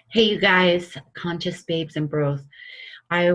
Hey, you guys, conscious babes and bros. I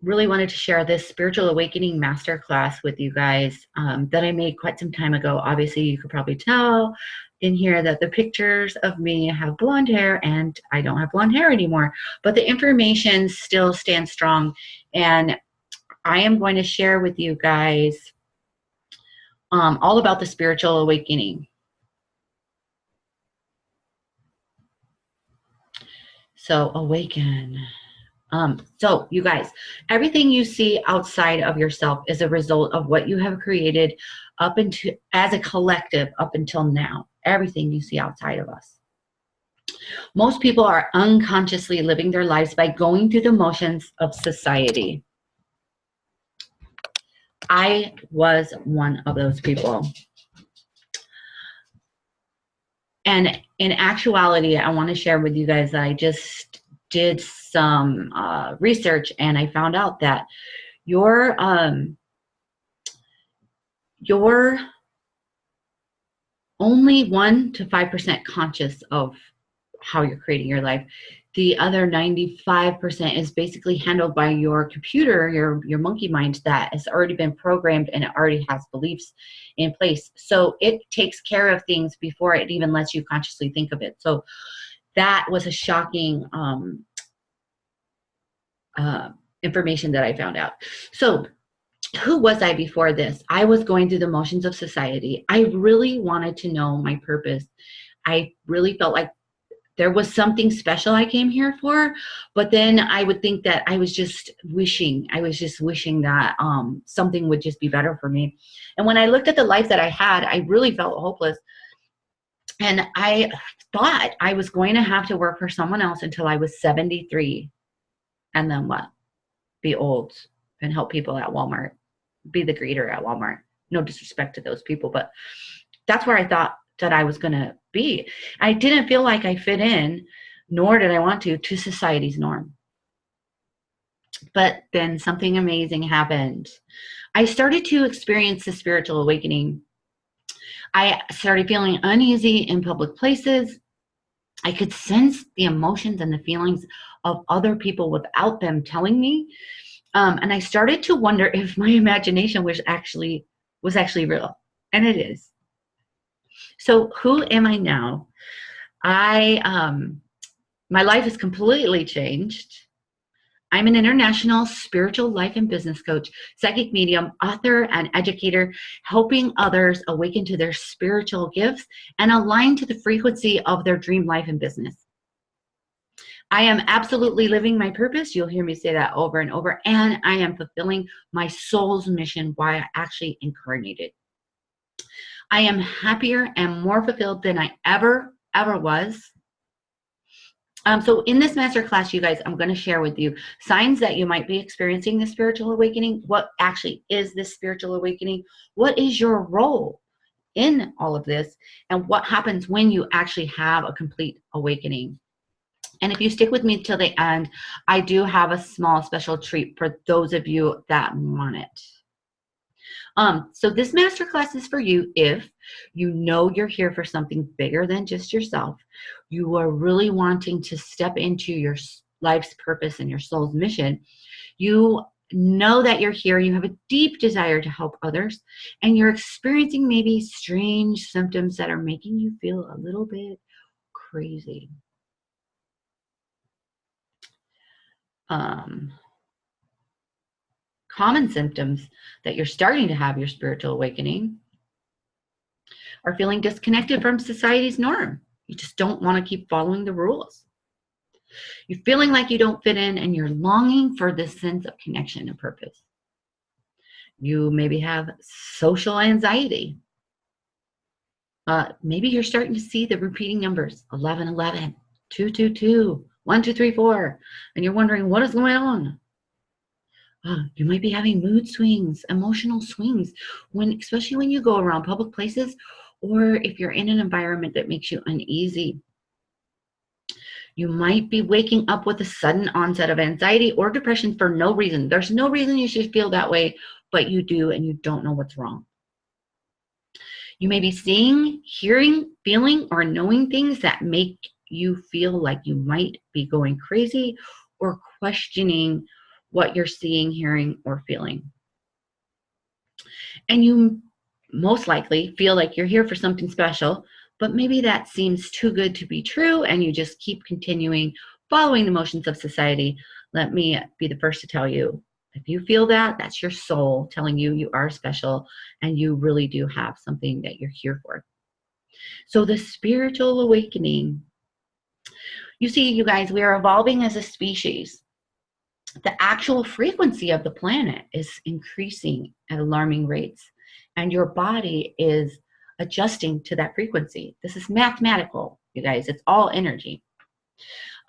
really wanted to share this spiritual awakening masterclass with you guys that I made quite some time ago. Obviously, you could probably tell in here that the pictures of me have blonde hair, and I don't have blonde hair anymore, but the information still stands strong. And I am going to share with you guys all about the spiritual awakening. So, awaken. So you guys, everything you see outside of yourself is a result of what you have created up into as a collective up until now. Everything you see outside of us. Most people are unconsciously living their lives by going through the motions of society. I was one of those people. And in actuality, I want to share with you guys that I just did some research, and I found out that you're only 1 to 5% conscious of how you're creating your life. The other 95% is basically handled by your computer, your monkey mind that has already been programmed and it already has beliefs in place. So it takes care of things before it even lets you consciously think of it. So that was a shocking information that I found out. So who was I before this? I was going through the motions of society. I really wanted to know my purpose. I really felt like there was something special I came here for, but then I would think that I was just wishing that something would just be better for me. And when I looked at the life that I had, I really felt hopeless. And I thought I was going to have to work for someone else until I was 73. And then what? Be old and help people at Walmart. Be the greeter at Walmart. No disrespect to those people, but that's where I thought that I was going to be. I didn't feel like I fit in, nor did I want to society's norm. But then something amazing happened. I started to experience the spiritual awakening. I started feeling uneasy in public places. I could sense the emotions and the feelings of other people without them telling me. And I started to wonder if my imagination was actually real. And it is. So who am I now? My life has completely changed. I'm an international spiritual life and business coach, psychic medium, author, and educator, helping others awaken to their spiritual gifts and align to the frequency of their dream life and business. I am absolutely living my purpose. You'll hear me say that over and over. And I am fulfilling my soul's mission, why I actually incarnated. I am happier and more fulfilled than I ever was. So in this masterclass, you guys, I'm going to share with you signs that you might be experiencing the spiritual awakening. What actually is this spiritual awakening? What is your role in all of this? And what happens when you actually have a complete awakening? And if you stick with me till the end, I do have a small special treat for those of you that want it. So this masterclass is for you if you know you're here for something bigger than just yourself. You are really wanting to step into your life's purpose and your soul's mission. You know that you're here. You have a deep desire to help others, and you're experiencing maybe strange symptoms that are making you feel a little bit crazy. Common symptoms that you're starting to have your spiritual awakening are feeling disconnected from society's norm. You just don't want to keep following the rules. You're feeling like you don't fit in, and you're longing for this sense of connection and purpose. You maybe have social anxiety. Maybe you're starting to see the repeating numbers, 1111, 222, 1234, and you're wondering what is going on. You might be having mood swings, emotional swings, especially when you go around public places or if you're in an environment that makes you uneasy. You might be waking up with a sudden onset of anxiety or depression for no reason. There's no reason you should feel that way, but you do, and you don't know what's wrong. You may be seeing, hearing, feeling, or knowing things that make you feel like you might be going crazy or questioning what you're seeing, hearing, or feeling. And you most likely feel like you're here for something special, but maybe that seems too good to be true and you just keep continuing following the motions of society. Let me be the first to tell you, if you feel that, that's your soul telling you you are special and you really do have something that you're here for. So the spiritual awakening, you see, you guys, we are evolving as a species. The actual frequency of the planet is increasing at alarming rates, and your body is adjusting to that frequency. This is mathematical, you guys. It's all energy.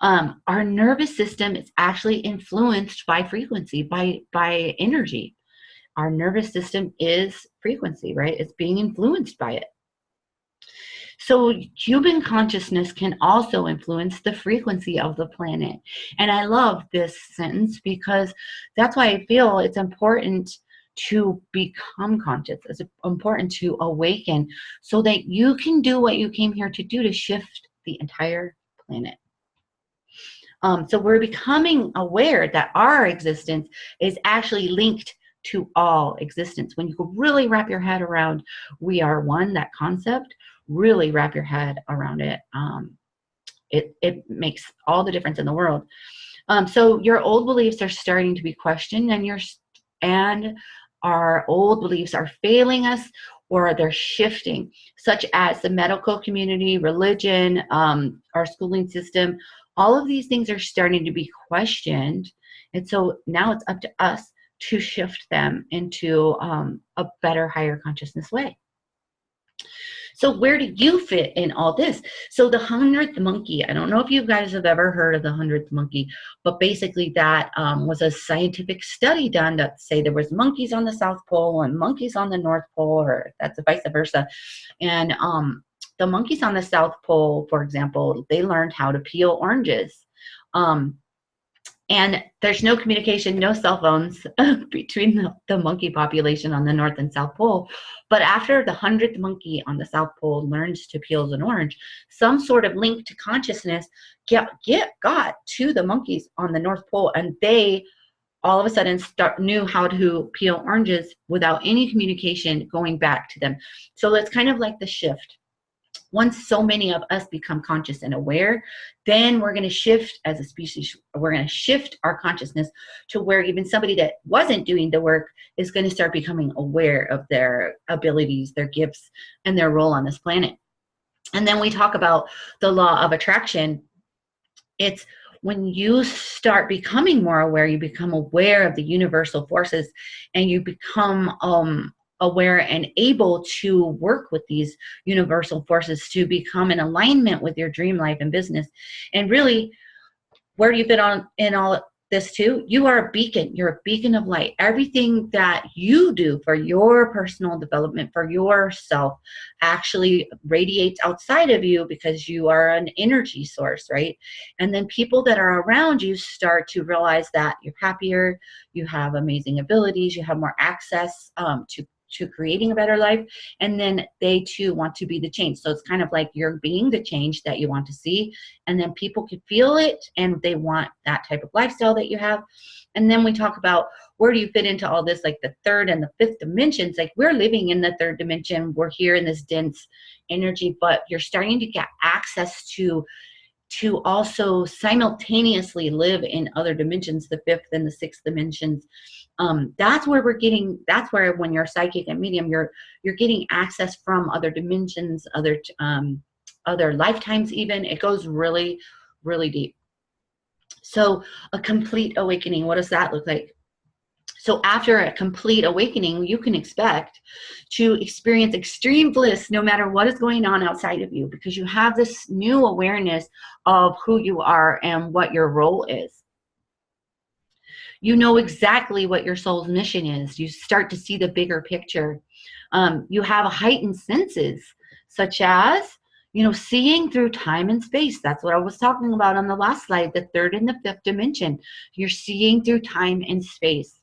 Our nervous system is actually influenced by frequency, by energy. Our nervous system is frequency, right? It's being influenced by it. So human consciousness can also influence the frequency of the planet. And I love this sentence because that's why I feel it's important to become conscious. It's important to awaken so that you can do what you came here to do, to shift the entire planet. So we're becoming aware that our existence is actually linked to all existence. When you can really wrap your head around we are one, that concept, really wrap your head around it. It makes all the difference in the world. So your old beliefs are starting to be questioned, and our old beliefs are failing us, or they're shifting, such as the medical community, religion, our schooling system. All of these things are starting to be questioned. And so now it's up to us to shift them into a better, higher consciousness way. So where do you fit in all this? So the 100th monkey, I don't know if you guys have ever heard of the 100th monkey, but basically that was a scientific study done that say there was monkeys on the South Pole and monkeys on the North Pole, or that's vice versa. And the monkeys on the South Pole, for example, they learned how to peel oranges. And there's no communication, no cell phones between the monkey population on the North and South Pole. But after the 100th monkey on the South Pole learns to peel an orange, some sort of link to consciousness got to the monkeys on the North Pole, and they all of a sudden knew how to peel oranges without any communication going back to them. So it's kind of like the shift. Once so many of us become conscious and aware, then we're going to shift as a species. We're going to shift our consciousness to where even somebody that wasn't doing the work is going to start becoming aware of their abilities, their gifts, and their role on this planet. And then we talk about the law of attraction. It's when you start becoming more aware, you become aware of the universal forces, and you become aware and able to work with these universal forces to become in alignment with your dream life and business. And really, where do you fit on in all this too? You are a beacon. You're a beacon of light. Everything that you do for your personal development, for yourself, actually radiates outside of you because you are an energy source, right? And then people that are around you start to realize that you're happier, you have amazing abilities, you have more access to creating a better life, and then they too want to be the change. So it's kind of like you're being the change that you want to see, and then people can feel it and they want that type of lifestyle that you have. And then we talk about where do you fit into all this, like the third and the fifth dimensions. Like we're living in the third dimension, we're here in this dense energy, but you're starting to get access to also simultaneously live in other dimensions, the fifth and the sixth dimensions. That's where that's where when you're psychic and medium, you're getting access from other dimensions, other lifetimes even. It goes really, really deep. So a complete awakening, what does that look like? So after a complete awakening, you can expect to experience extreme bliss no matter what is going on outside of you, because you have this new awareness of who you are and what your role is. You know exactly what your soul's mission is. You start to see the bigger picture. You have heightened senses, such as, seeing through time and space. That's what I was talking about on the last slide, the third and the fifth dimension. You're seeing through time and space.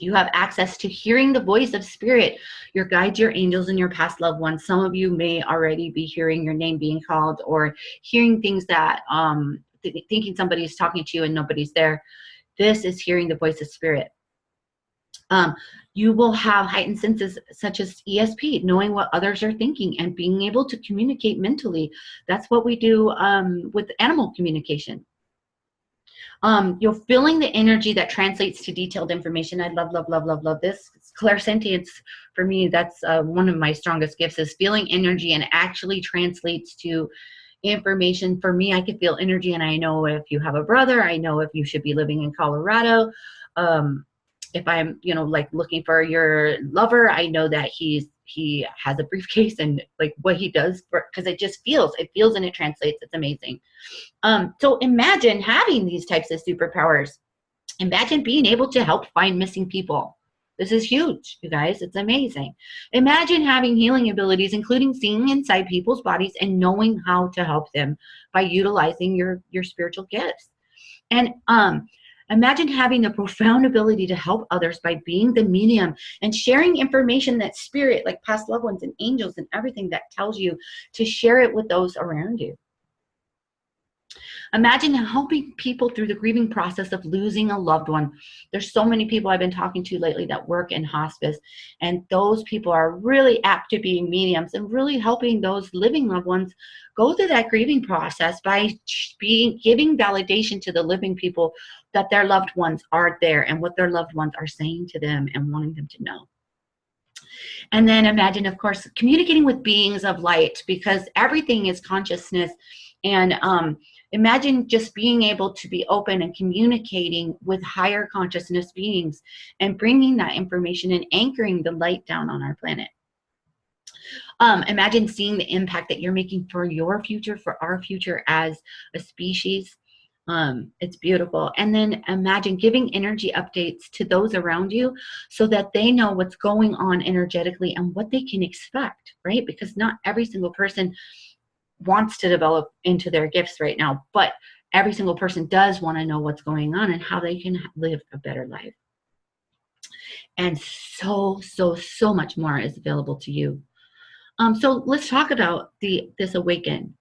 You have access to hearing the voice of spirit, your guides, your angels, and your past loved ones. Some of you may already be hearing your name being called, or hearing things that, thinking somebody is talking to you and nobody's there. This is hearing the voice of spirit. You will have heightened senses such as ESP, knowing what others are thinking and being able to communicate mentally. That's what we do with animal communication. You're feeling the energy that translates to detailed information. I love, love, love, love, love this. Clairsentience, for me, that's one of my strongest gifts, is feeling energy and actually translates to information. For me, I can feel energy, and I know if you have a brother, I know if you should be living in Colorado. If I'm, like looking for your lover, I know that he has a briefcase, and like what he does, because it feels and it translates. It's amazing. So imagine having these types of superpowers. Imagine being able to help find missing people. This is huge, you guys. It's amazing. Imagine having healing abilities, including seeing inside people's bodies and knowing how to help them by utilizing your spiritual gifts. And imagine having the profound ability to help others by being the medium and sharing information that spirit, like past loved ones and angels and everything that tells you, to share it with those around you. Imagine helping people through the grieving process of losing a loved one. There's so many people I've been talking to lately that work in hospice, and those people are really apt to being mediums and really helping those living loved ones go through that grieving process by giving validation to the living people that their loved ones are there and what their loved ones are saying to them and wanting them to know. And then imagine, of course, communicating with beings of light, because everything is consciousness. And imagine just being able to be open and communicating with higher consciousness beings and bringing that information and anchoring the light down on our planet. Imagine seeing the impact that you're making for your future, for our future as a species. It's beautiful. And then imagine giving energy updates to those around you so that they know what's going on energetically and what they can expect, right? Because not every single person wants to develop into their gifts right now, but every single person does want to know what's going on and how they can live a better life. And so much more is available to you. So let's talk about this awaken.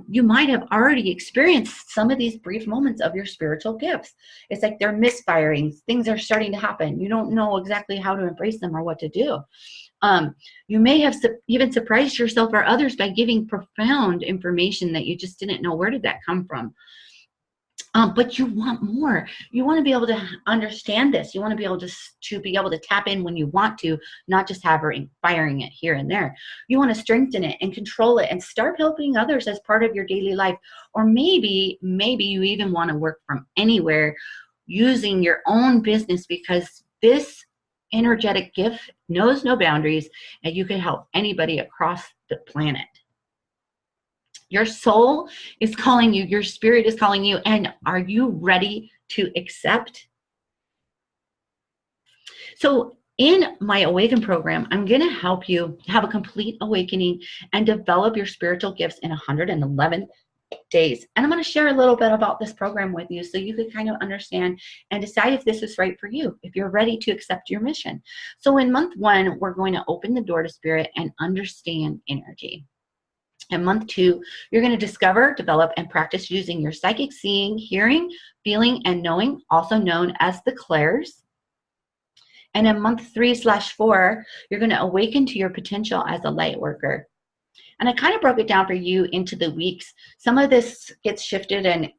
You might have already experienced some of these brief moments of your spiritual gifts. It's like they're misfirings. Things are starting to happen. You don't know exactly how to embrace them or what to do. You may have even surprised yourself or others by giving profound information that you just didn't know. Where did that come from? But you want more. You want to be able to understand this. You want to be able to tap in when you want to, not just firing it here and there. You want to strengthen it and control it and start helping others as part of your daily life. Or maybe you even want to work from anywhere using your own business, because this energetic gift knows no boundaries and you can help anybody across the planet. Your soul is calling you. Your spirit is calling you. And are you ready to accept? So in my Awaken program, I'm going to help you have a complete awakening and develop your spiritual gifts in 111 days. And I'm going to share a little bit about this program with you so you can kind of understand and decide if this is right for you, if you're ready to accept your mission. So in month 1, we're going to open the door to spirit and understand energy. In month 2, you're going to discover, develop, and practice using your psychic seeing, hearing, feeling, and knowing, also known as the clairs. And in month 3/4, you're going to awaken to your potential as a light worker. And I kind of broke it down for you into the weeks. Some of this gets shifted and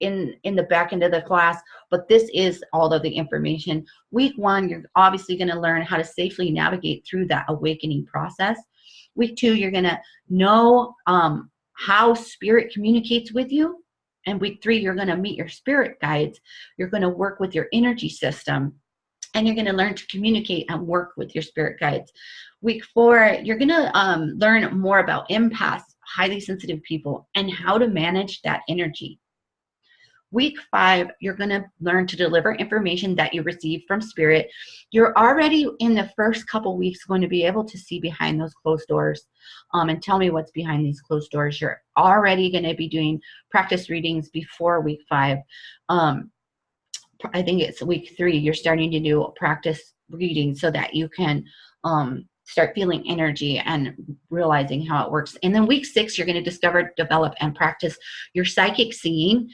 in the back end of the class, but this is all of the information. Week 1, you're obviously going to learn how to safely navigate through that awakening process. Week 2, you're going to know how spirit communicates with you. And week 3, you're going to meet your spirit guides. You're going to work with your energy system. And you're going to learn to communicate and work with your spirit guides. Week 4, you're going to learn more about empaths, highly sensitive people, and how to manage that energy. Week 5, you're going to learn to deliver information that you receive from spirit. You're already in the first couple weeks going to be able to see behind those closed doors and tell me what's behind these closed doors. You're already going to be doing practice readings before week 5. I think it's week 3, you're starting to do practice reading so that you can start feeling energy and realizing how it works. And then week 6, you're going to discover, develop, and practice your psychic seeing.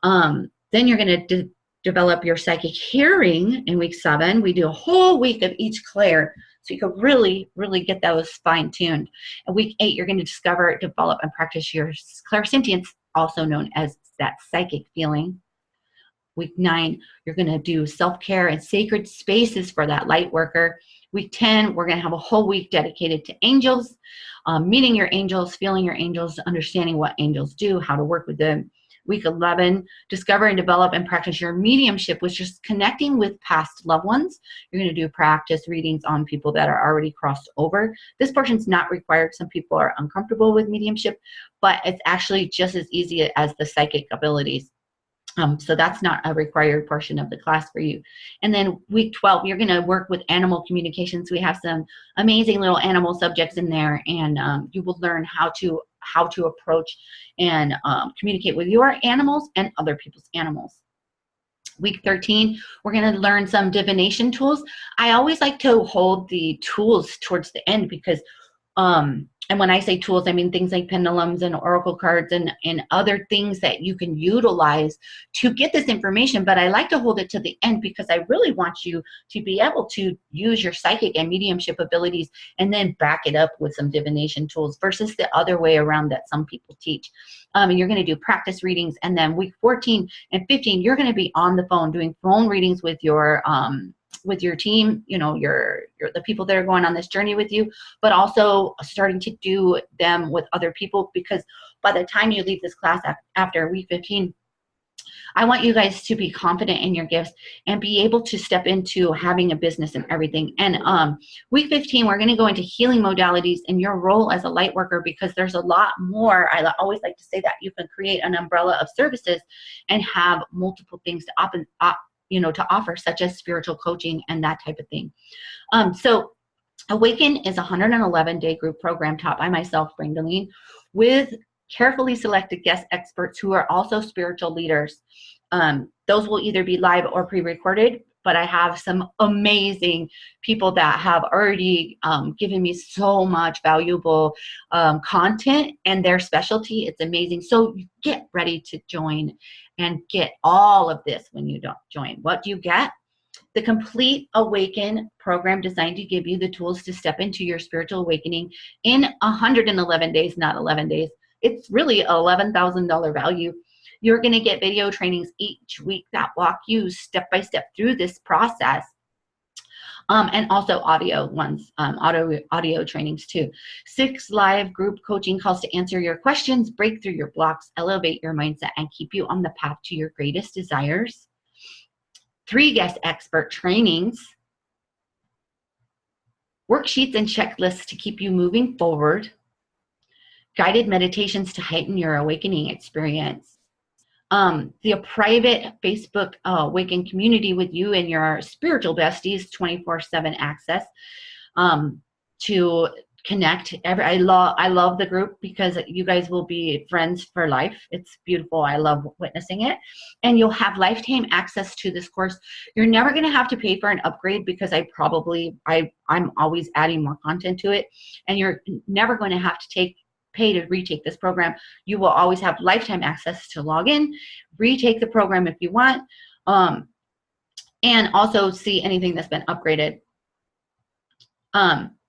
Then you're going to develop your psychic hearing in week 7. We do a whole week of each clair, so you can really, really get those fine-tuned. In week 8, you're going to discover, develop, and practice your clairsentience, also known as that psychic feeling. Week 9, you're going to do self-care and sacred spaces for that light worker. Week 10, we're going to have a whole week dedicated to angels, meeting your angels, feeling your angels, understanding what angels do, how to work with them. Week 11, discover and develop and practice your mediumship, which is connecting with past loved ones. You're going to do practice readings on people that are already crossed over. This portion's not required. Some people are uncomfortable with mediumship, but it's actually just as easy as the psychic abilities. So that's not a required portion of the class for you. And then week 12, you're going to work with animal communications. We have some amazing little animal subjects in there, and you will learn how to approach and communicate with your animals and other people's animals. Week 13, we're going to learn some divination tools. I always like to hold the tools towards the end because and when I say tools, I mean things like pendulums and oracle cards and other things that you can utilize to get this information. But I like to hold it to the end because I really want you to be able to use your psychic and mediumship abilities and then back it up with some divination tools versus the other way around that some people teach. You're going to do practice readings. And then week 14 and 15, you're going to be on the phone doing phone readings with your team, you know, the people that are going on this journey with you, but also starting to do them with other people, because by the time you leave this class after week 15, I want you guys to be confident in your gifts and be able to step into having a business and everything. And week 15, we're going to go into healing modalities and your role as a light worker, because there's a lot more. I always like to say that you can create an umbrella of services and have multiple things to offer, such as spiritual coaching and that type of thing. So Awaken is a 111-day group program taught by myself, Brandalene, with carefully selected guest experts who are also spiritual leaders. Those will either be live or pre-recorded, but I have some amazing people that have already given me so much valuable content and their specialty. It's amazing. So get ready to join and get all of this when you don't join. What do you get? The complete Awaken program designed to give you the tools to step into your spiritual awakening in 111 days, not 11 days. It's really an $11,000 value. You're going to get video trainings each week that walk you step by step through this process. And also audio ones, audio trainings too. 6 live group coaching calls to answer your questions, break through your blocks, elevate your mindset, and keep you on the path to your greatest desires. 3 guest expert trainings, worksheets and checklists to keep you moving forward, guided meditations to heighten your awakening experience, the private Facebook Awaken community with you and your spiritual besties, 24/7 access to connect. I love the group because you guys will be friends for life. It's beautiful. I love witnessing it. And you'll have lifetime access to this course. You're never going to have to pay for an upgrade because I'm always adding more content to it. And you're never going to have to pay to retake this program. You will always have lifetime access to log in, retake the program if you want, and also see anything that's been upgraded.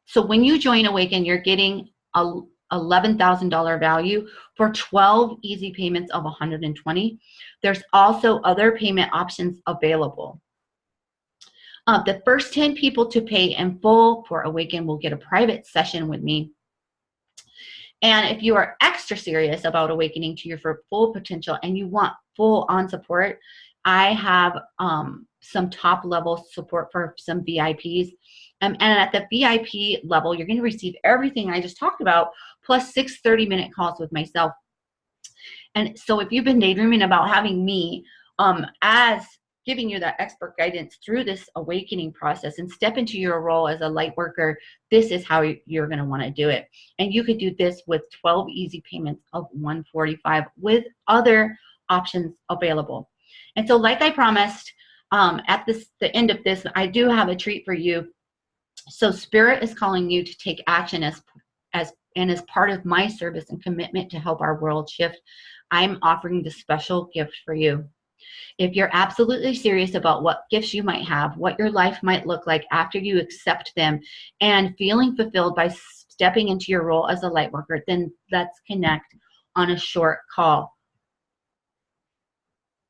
So when you join Awaken, you're getting a $11,000 value for 12 easy payments of $120. There's also other payment options available. The first 10 people to pay in full for Awaken will get a private session with me. And if you are extra serious about awakening to your full potential and you want full-on support, I have some top-level support for some VIPs. And at the VIP level, you're going to receive everything I just talked about, plus 6 30-minute calls with myself. And so if you've been daydreaming about having me as giving you that expert guidance through this awakening process and step into your role as a light worker, this is how you're going to want to do it. And you could do this with 12 easy payments of $145 with other options available. And so like I promised, at the end of this, I do have a treat for you. So Spirit is calling you to take action as part of my service and commitment to help our world shift. I'm offering this special gift for you. If you're absolutely serious about what gifts you might have, what your life might look like after you accept them, and feeling fulfilled by stepping into your role as a light worker, then let's connect on a short call.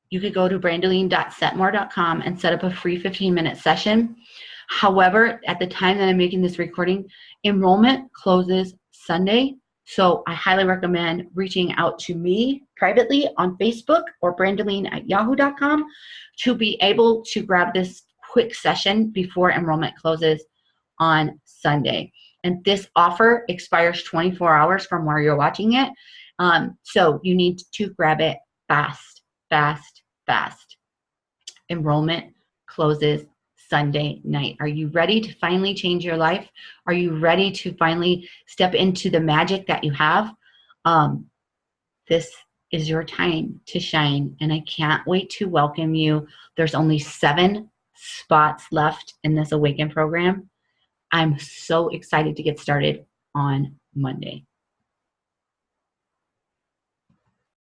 You could go to brandoline.setmore.com and set up a free 15-minute session. However, at the time that I'm making this recording, enrollment closes Sunday. So I highly recommend reaching out to me privately on Facebook or brandoline@yahoo.com to be able to grab this quick session before enrollment closes on Sunday. And this offer expires 24 hours from where you're watching it. So you need to grab it fast, fast, fast. Enrollment closes Sunday night. Are you ready to finally change your life? Are you ready to finally step into the magic that you have? This is your time to shine, and I can't wait to welcome you. There's only 7 spots left in this Awaken program. I'm so excited to get started on Monday.